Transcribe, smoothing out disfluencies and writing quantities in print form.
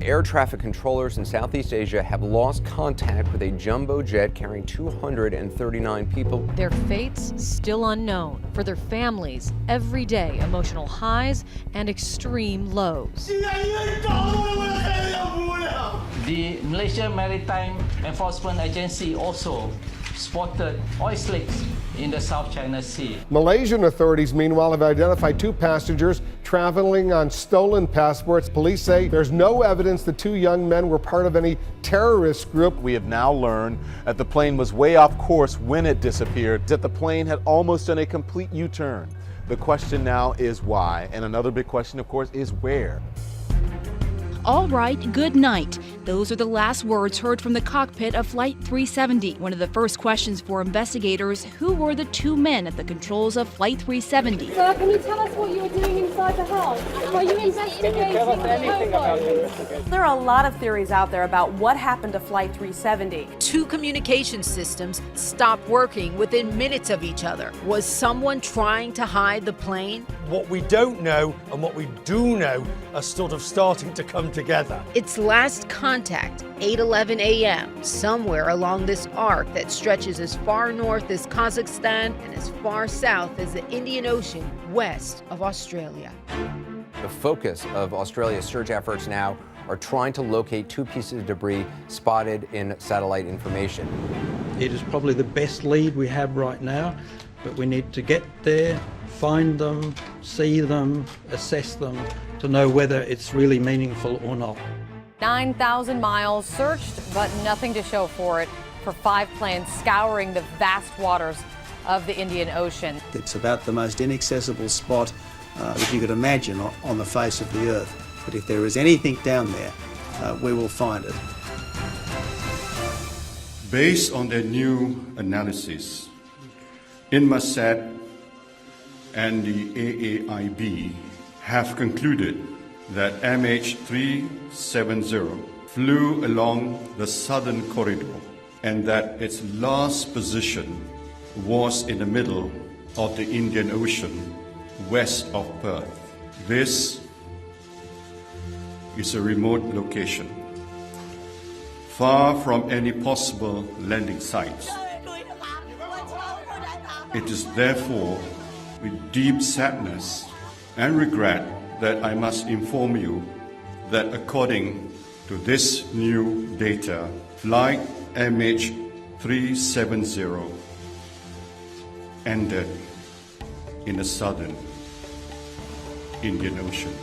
Air traffic controllers in Southeast Asia have lost contact with a jumbo jet carrying 239 people. Their fates still unknown. For their families, every day emotional highs and extreme lows. The Malaysia Maritime Enforcement Agency also spotted oil slicks in the South China Sea. Malaysian authorities, meanwhile, have identified 2 passengers traveling on stolen passports. Police say there's no evidence the 2 young men were part of any terrorist group. We have now learned that the plane was way off course when it disappeared, that the plane had almost done a complete U-turn. The question now is why, and another big question, of course, is where. All right, good night. Those are the last words heard from the cockpit of Flight 370. One of the first questions for investigators, who were the 2 men at the controls of Flight 370? Sir, can you tell us what you were doing inside the house? Are you investigating? Can you tell us anything about your investigation? There are a lot of theories out there about what happened to Flight 370. 2 communication systems stopped working within minutes of each other. Was someone trying to hide the plane? What we don't know and what we do know are sort of starting to come together. Its last contact, 8:11 a.m., somewhere along this arc that stretches as far north as Kazakhstan and as far south as the Indian Ocean west of Australia. The focus of Australia's search efforts now are trying to locate 2 pieces of debris spotted in satellite information. It is probably the best lead we have right now, but we need to get there, find them, see them, assess them to know whether it's really meaningful or not. 9,000 miles searched, but nothing to show for it, for 5 planes scouring the vast waters of the Indian Ocean. It's about the most inaccessible spot that you could imagine on the face of the Earth. But if there is anything down there, we will find it. Based on their new analysis, Inmarsat and the AAIB have concluded that MH370 flew along the southern corridor and that its last position was in the middle of the Indian Ocean west of Perth. This is a remote location, far from any possible landing sites. It is therefore with deep sadness and regret that I must inform you that according to this new data, flight MH370 ended in the southern Indian Ocean.